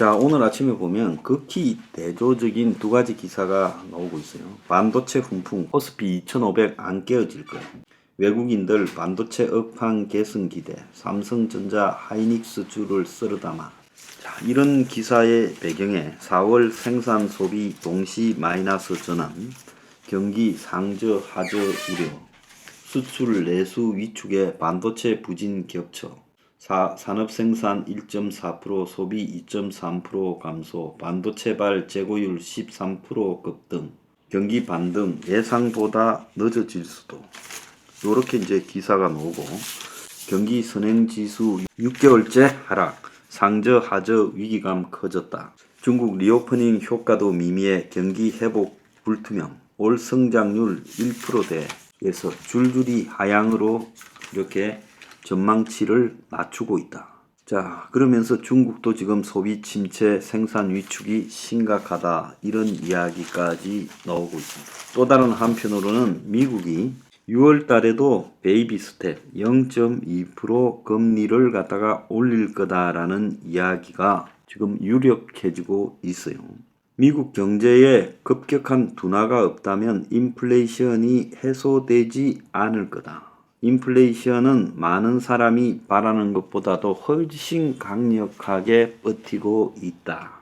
자, 오늘 아침에 보면 극히 대조적인 두 가지 기사가 나오고 있어요. 반도체 훈풍, 코스피 2500 안 깨어질 거예요. 외국인들 반도체 업황 개선 기대, 삼성전자 하이닉스 주를 쓸어담아. 자, 이런 기사의 배경에 4월 생산 소비 동시 마이너스 전환, 경기 상저 하저 우려, 수출 내수 위축에 반도체 부진 겹쳐, 산업 생산 1.4%, 소비 2.3% 감소, 반도체발 재고율 13% 급등, 경기 반등 예상보다 늦어질 수도. 요렇게 이제 기사가 나오고, 경기 선행지수 6개월째 하락, 상저 하저 위기감 커졌다. 중국 리오프닝 효과도 미미해 경기 회복 불투명, 올 성장률 1%대에서 줄줄이 하향으로 이렇게 전망치를 낮추고 있다. 자, 그러면서 중국도 지금 소비 침체, 생산 위축이 심각하다. 이런 이야기까지 나오고 있습니다. 또 다른 한편으로는 미국이 6월 달에도 베이비 스텝 0.2% 금리를 갖다가 올릴 거다라는 이야기가 지금 유력해지고 있어요. 미국 경제에 급격한 둔화가 없다면 인플레이션이 해소되지 않을 거다. 인플레이션은 많은 사람이 바라는 것보다도 훨씬 강력하게 버티고 있다.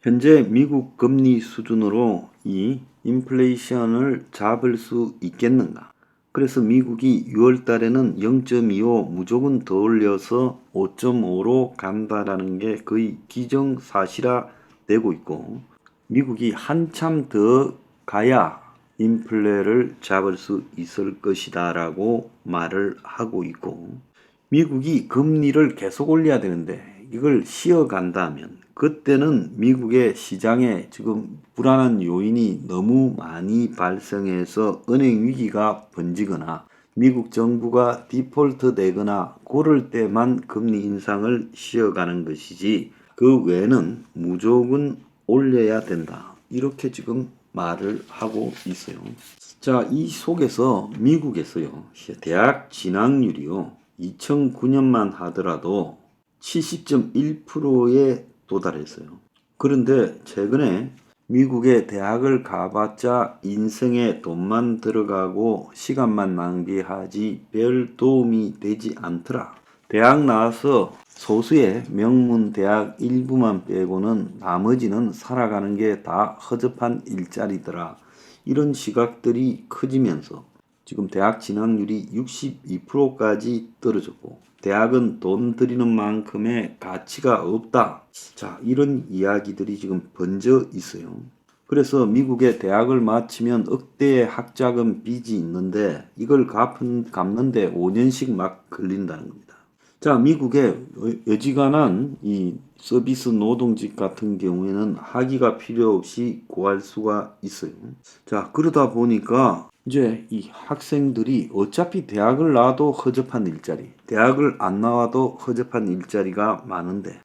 현재 미국 금리 수준으로 이 인플레이션을 잡을 수 있겠는가? 그래서 미국이 6월 달에는 0.25 무조건 더 올려서 5.5로 간다라는 게 거의 기정사실화 되고 있고, 미국이 한참 더 가야 인플레를 잡을 수 있을 것이다 라고 말을 하고 있고, 미국이 금리를 계속 올려야 되는데 이걸 쉬어간다면 그때는 미국의 시장에 지금 불안한 요인이 너무 많이 발생해서 은행 위기가 번지거나 미국 정부가 디폴트 되거나 그럴 때만 금리 인상을 쉬어가는 것이지, 그 외에는 무조건 올려야 된다. 이렇게 지금 말을 하고 있어요. 자, 이 속에서 미국에서요, 대학 진학률이요, 2009년만 하더라도 70.1%에 도달했어요. 그런데 최근에 미국의 대학을 가봤자 인생에 돈만 들어가고 시간만 낭비하지 별 도움이 되지 않더라. 대학 나와서 소수의 명문 대학 일부만 빼고는 나머지는 살아가는 게 다 허접한 일자리더라. 이런 시각들이 커지면서 지금 대학 진학률이 62%까지 떨어졌고, 대학은 돈 들이는 만큼의 가치가 없다. 자, 이런 이야기들이 지금 번져 있어요. 그래서 미국의 대학을 마치면 억대의 학자금 빚이 있는데 이걸 갚는데 5년씩 막 걸린다는 겁니다. 자, 미국의 여지간한 이 서비스 노동직 같은 경우에는 학위가 필요 없이 구할 수가 있어요. 자, 그러다 보니까 이제 이 학생들이 어차피 대학을 나와도 허접한 일자리, 대학을 안 나와도 허접한 일자리가 많은데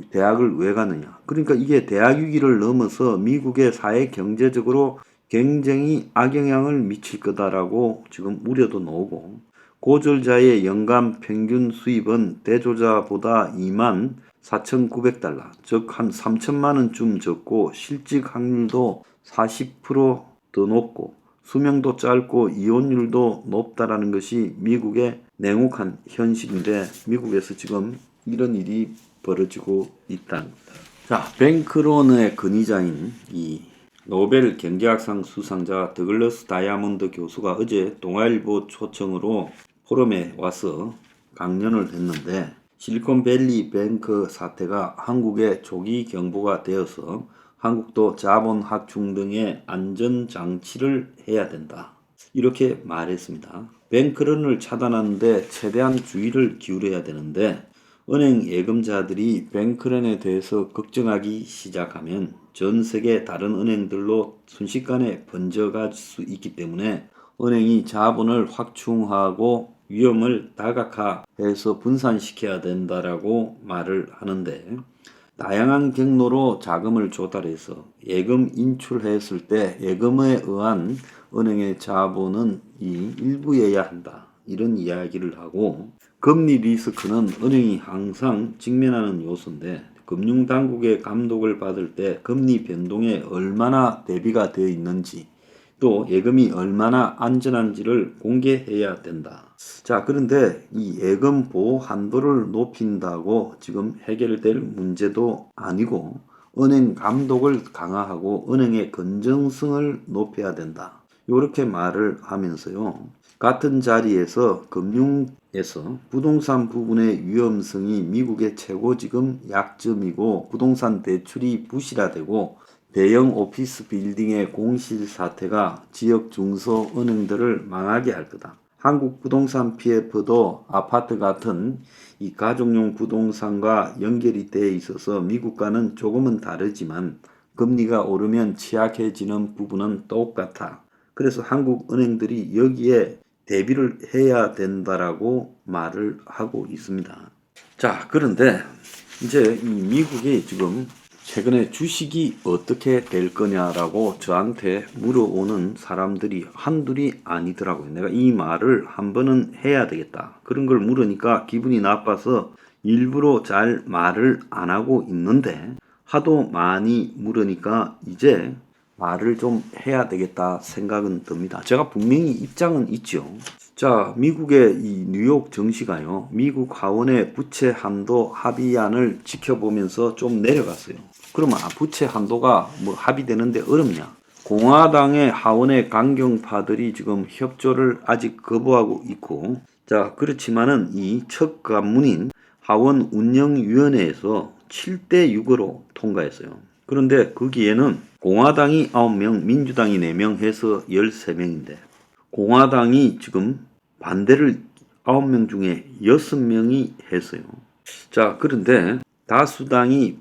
대학을 왜 가느냐. 그러니까 이게 대학 위기를 넘어서 미국의 사회 경제적으로 굉장히 악영향을 미칠 거다라고 지금 우려도 나오고, 고졸자의 연간 평균 수입은 대졸자보다 24,900달러, 즉 한 3천만 원쯤 적고 실직 확률도 40%더 높고 수명도 짧고 이혼율도 높다라는 것이 미국의 냉혹한 현실인데, 미국에서 지금 이런 일이 벌어지고 있다는 겁니다. 자, 뱅크론의 근위자인 이 노벨 경제학상 수상자 더글러스 다이아몬드 교수가 어제 동아일보 초청으로 포럼에 와서 강연을 했는데, 실리콘밸리 뱅크 사태가 한국의 조기 경보가 되어서 한국도 자본 확충 등의 안전장치를 해야 된다. 이렇게 말했습니다. 뱅크런을 차단하는데 최대한 주의를 기울여야 되는데, 은행 예금자들이 뱅크런에 대해서 걱정하기 시작하면 전 세계 다른 은행들로 순식간에 번져갈 수 있기 때문에 은행이 자본을 확충하고 위험을 다각화해서 분산시켜야 된다라고 말을 하는데, 다양한 경로로 자금을 조달해서 예금 인출했을 때 예금에 의한 은행의 자본은 이 일부여야 한다. 이런 이야기를 하고, 금리 리스크는 은행이 항상 직면하는 요소인데 금융당국의 감독을 받을 때 금리 변동에 얼마나 대비가 되어 있는지 또 예금이 얼마나 안전한지를 공개해야 된다. 자, 그런데 이 예금 보호 한도를 높인다고 지금 해결될 문제도 아니고 은행 감독을 강화하고 은행의 건전성을 높여야 된다. 이렇게 말을 하면서요. 같은 자리에서 금융에서 부동산 부분의 위험성이 미국의 최고 지금 약점이고 부동산 대출이 부실화되고 대형 오피스 빌딩의 공실 사태가 지역 중소은행들을 망하게 할 거다. 한국 부동산 PF도 아파트 같은 이 가족용 부동산과 연결이 되어 있어서 미국과는 조금은 다르지만 금리가 오르면 취약해지는 부분은 똑같아. 그래서 한국 은행들이 여기에 대비를 해야 된다라고 말을 하고 있습니다. 자, 그런데 이제 이 미국이 지금 최근에 주식이 어떻게 될 거냐라고 저한테 물어오는 사람들이 한둘이 아니더라고요. 내가 이 말을 한 번은 해야 되겠다. 그런 걸 물으니까 기분이 나빠서 일부러 잘 말을 안 하고 있는데 하도 많이 물으니까 이제 말을 좀 해야 되겠다 생각은 듭니다. 제가 분명히 입장은 있죠. 자, 미국의 이 뉴욕 증시가요. 미국 하원의 부채 한도 합의안을 지켜보면서 좀 내려갔어요. 그러면 부채 한도가 뭐 합의되는데 어렵냐? 공화당의 하원의 강경파들이 지금 협조를 아직 거부하고 있고, 자, 그렇지만은 이 첫 관문인 하원 운영위원회에서 7대 6으로 통과했어요. 그런데 거기에는 공화당이 9명, 민주당이 4명 해서 13명인데 공화당이 지금 반대를 9명 중에 6명이 했어요. 자, 그런데 다수당이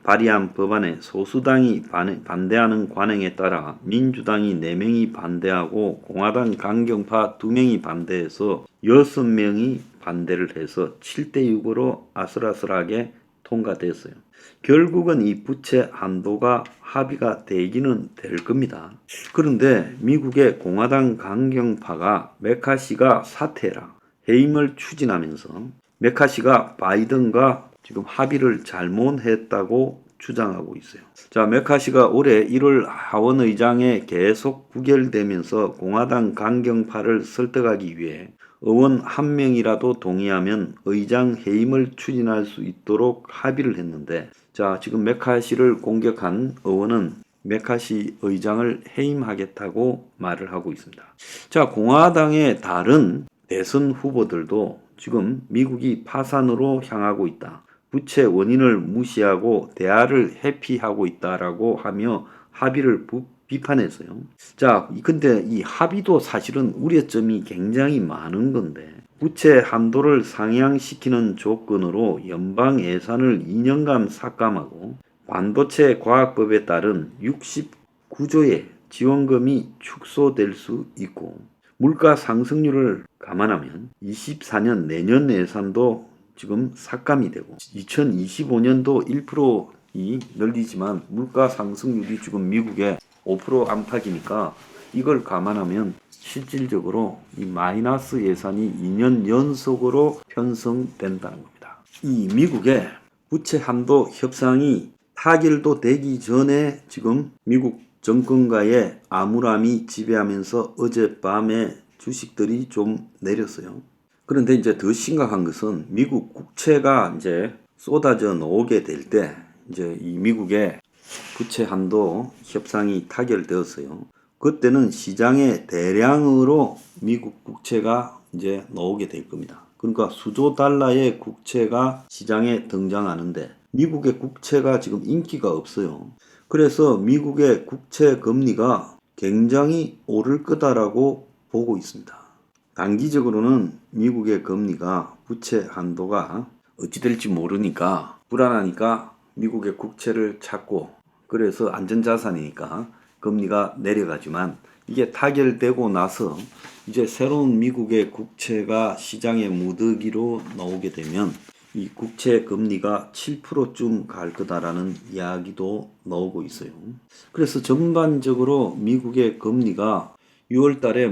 발의한 법안에 소수당이 반대하는 관행에 따라 민주당이 4명이 반대하고 공화당 강경파 2명이 반대해서 6명이 반대를 해서 7대 6으로 아슬아슬하게 통과됐어요. 결국은 이 부채 한도가 합의가 되기는 될 겁니다. 그런데 미국의 공화당 강경파가 메카시가 사퇴해라 해임을 추진하면서 메카시가 바이든과 지금 합의를 잘못했다고 주장하고 있어요. 자, 메카시가 올해 1월 하원의장에 계속 부결되면서 공화당 강경파를 설득하기 위해 의원 1명이라도 동의하면 의장 해임을 추진할 수 있도록 합의를 했는데, 자, 지금 메카시를 공격한 의원은 메카시 의장을 해임하겠다고 말을 하고 있습니다. 자, 공화당의 다른 대선 후보들도 지금 미국이 파산으로 향하고 있다. 부채 원인을 무시하고 대화를 회피하고 있다라고 하며 합의를 비판했어요. 자, 근데 이 합의도 사실은 우려점이 굉장히 많은 건데 부채 한도를 상향시키는 조건으로 연방 예산을 2년간 삭감하고 반도체 과학법에 따른 69조의 지원금이 축소될 수 있고 물가 상승률을 감안하면 24년 내년 예산도 지금 삭감이 되고 2025년도 1%이 늘리지만 물가 상승률이 지금 미국의 5% 안팎이니까 이걸 감안하면 실질적으로 이 마이너스 예산이 2년 연속으로 편성된다는 겁니다. 이 미국의 부채 한도 협상이 타결도 되기 전에 지금 미국 정권가의 암울함이 지배하면서 어젯밤에 주식들이 좀 내렸어요. 그런데 이제 더 심각한 것은 미국 국채가 이제 쏟아져 나오게 될 때 이제 이 미국의 부채 한도 협상이 타결되었어요. 그때는 시장에 대량으로 미국 국채가 이제 나오게 될 겁니다. 그러니까 수조 달러의 국채가 시장에 등장하는데 미국의 국채가 지금 인기가 없어요. 그래서 미국의 국채 금리가 굉장히 오를 거다라고 보고 있습니다. 단기적으로는 미국의 금리가 부채 한도가 어찌 될지 모르니까 불안하니까 미국의 국채를 찾고 그래서 안전자산이니까 금리가 내려가지만 이게 타결되고 나서 이제 새로운 미국의 국채가 시장에 무더기로 나오게 되면 이 국채 금리가 7%쯤 갈 거다라는 이야기도 나오고 있어요. 그래서 전반적으로 미국의 금리가 6월 달에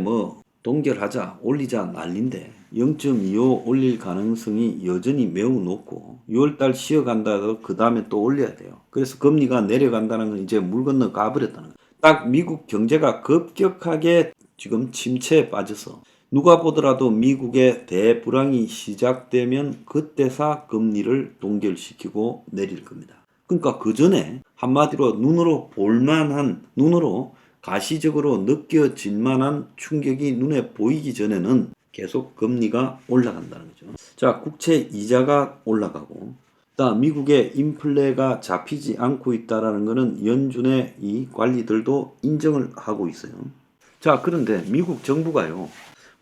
동결하자 올리자 난린데 0.25 올릴 가능성이 여전히 매우 높고 6월달 쉬어간다 해도 그 다음에 또 올려야 돼요. 그래서 금리가 내려간다는 건 이제 물 건너 가버렸다는 거예요. 딱 미국 경제가 급격하게 지금 침체에 빠져서 누가 보더라도 미국의 대불황이 시작되면 그때서 금리를 동결시키고 내릴 겁니다. 그러니까 그 전에 한마디로 눈으로 볼만한, 눈으로 가시적으로 느껴질 만한 충격이 눈에 보이기 전에는 계속 금리가 올라간다는 거죠. 자, 국채 이자가 올라가고, 그다음 미국의 인플레가 잡히지 않고 있다라는 것은 연준의 이 관리들도 인정을 하고 있어요. 자, 그런데 미국 정부가요,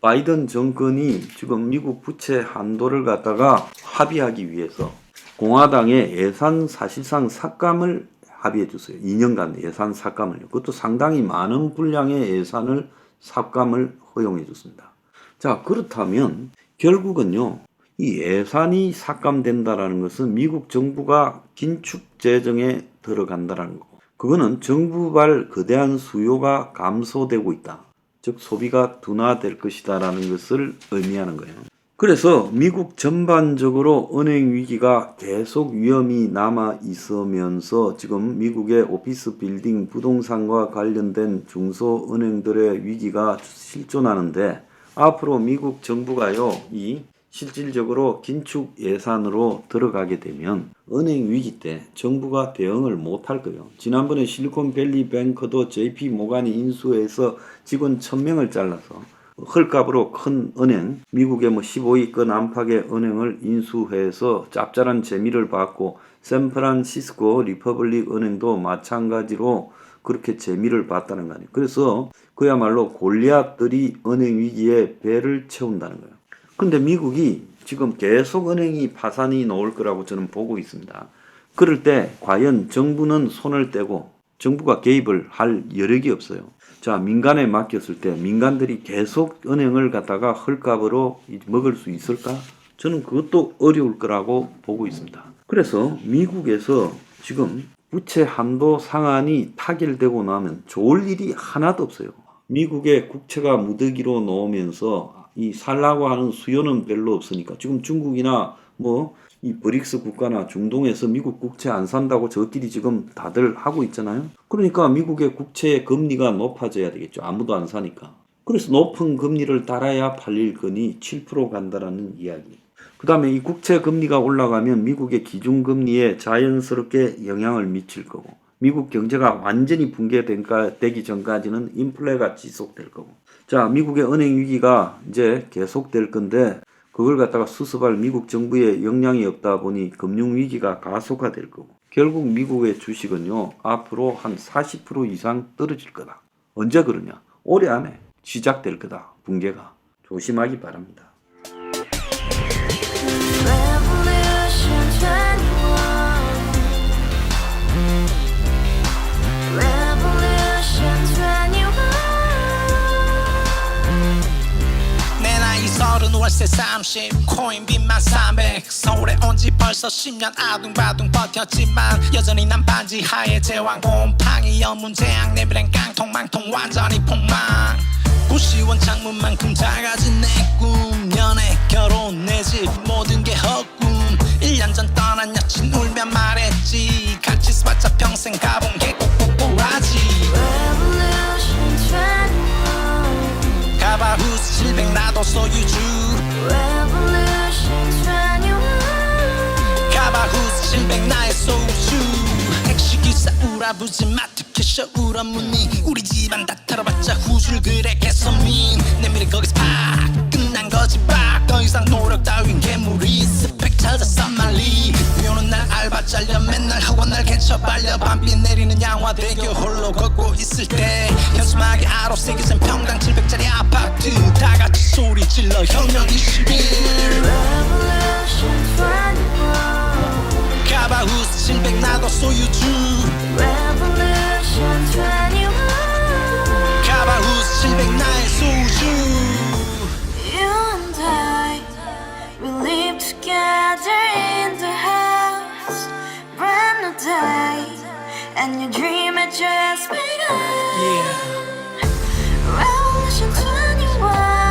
바이든 정권이 지금 미국 부채 한도를 갖다가 합의하기 위해서 공화당의 예산 사실상 삭감을 합의해 줬어요. 2년간 예산 삭감을요. 그것도 상당히 많은 분량의 예산을 삭감을 허용해 줬습니다. 자, 그렇다면 결국은요, 이 예산이 삭감된다라는 것은 미국 정부가 긴축 재정에 들어간다라는 거. 그거는 정부발 거대한 수요가 감소되고 있다. 즉 소비가 둔화될 것이다라는 것을 의미하는 거예요. 그래서 미국 전반적으로 은행 위기가 계속 위험이 남아 있으면서 지금 미국의 오피스 빌딩 부동산과 관련된 중소은행들의 위기가 실존하는데, 앞으로 미국 정부가요, 이 실질적으로 긴축 예산으로 들어가게 되면 은행 위기 때 정부가 대응을 못할 거예요. 지난번에 실리콘밸리 뱅크도 JP 모간이 인수해서 직원 1000명을 잘라서 헐값으로 큰 은행, 미국의 15위권 안팎의 은행을 인수해서 짭짤한 재미를 받고, 샌프란시스코 리퍼블릭 은행도 마찬가지로 그렇게 재미를 봤다는 거 아니에요. 그래서 그야말로 골리앗들이 은행 위기에 배를 채운다는 거예요. 근데 미국이 지금 계속 은행이 파산이 나올 거라고 저는 보고 있습니다. 그럴 때 과연 정부는 손을 떼고 정부가 개입을 할 여력이 없어요. 자, 민간에 맡겼을 때 민간들이 계속 은행을 갖다가 헐값으로 먹을 수 있을까? 저는 그것도 어려울 거라고 보고 있습니다. 그래서 미국에서 지금 부채 한도 상한이 타결되고 나면 좋을 일이 하나도 없어요. 미국의 국채가 무더기로 나오면서 이 살라고 하는 수요는 별로 없으니까, 지금 중국이나 이 브릭스 국가나 중동에서 미국 국채 안 산다고 저끼리 지금 다들 하고 있잖아요. 그러니까 미국의 국채의 금리가 높아져야 되겠죠. 아무도 안 사니까. 그래서 높은 금리를 따라야 팔릴 거니 7% 간다라는 이야기. 그 다음에 이 국채 금리가 올라가면 미국의 기준금리에 자연스럽게 영향을 미칠 거고, 미국 경제가 완전히 붕괴되기 전까지는 인플레가 지속될 거고. 자, 미국의 은행 위기가 이제 계속될 건데, 그걸 갖다가 수습할 미국 정부의 역량이 없다 보니 금융 위기가 가속화될 거고, 결국 미국의 주식은요, 앞으로 한 40% 이상 떨어질 거다. 언제 그러냐? 올해 안에 시작될 거다. 붕괴가. 조심하기 바랍니다. 월세 30 코인빚만 300 서울에 온지 벌써 10년 아둥바둥 버텼지만 여전히 난 반지 하에 제왕 곰팡이 연문제약 내 미래는 깡통망통 완전히 폭망 구시원 창문만큼 작아진 내 꿈 연애 결혼 내 집 모든 게 헛꿈 1년 전 떠난 여친 울며 말했지 같이 써봤자 평생 가본 게 꼭꼭꼬라지 가바후스 700 나도 소유주 가바후스 700 나의 소주 택시기사 우라부지 마트 캐셔 울어무니 우리 집안 다 털어봤자 후줄 그래 개선민 내 미래 거기서 팍 끝난 거지 팍 더 이상 노력 따윈 괴물이 스펙 찾아서 말리 비오는 날 알바 잘려 맨날 학원 날 개쳐 발려 밤비 내리는 양화대교 홀로 걷고 있을 때 현수막에 아로 새겨진 평당 700짜리 아파트 다같이 소리 질러 혁명 21 가바후스 700 나도 소유주 가바후스 700 나의 소주 Together in the house, brand new day, and your dream had just begun. Revolution 21.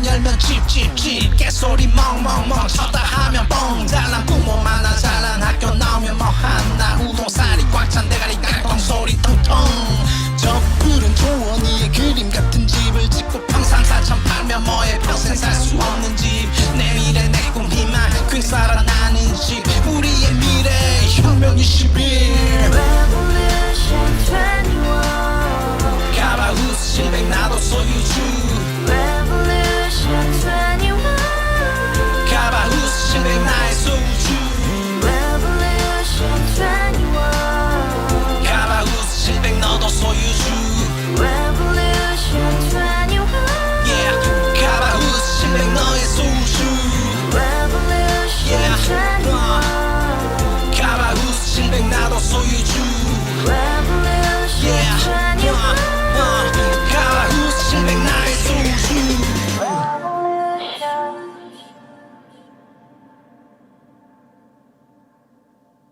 문 열면 찝찝찝 개소리 멍멍멍 쳤다 하면 뻥 잘난 부모 만나 잘난 학교 나오면 뭐 하나 우동살이 꽉 찬 대가리 깡통 소리 텅텅 저 푸른 조원이의 그림 같은 집을 짓고 평상 4천 팔면 뭐해 평생 살 수 없는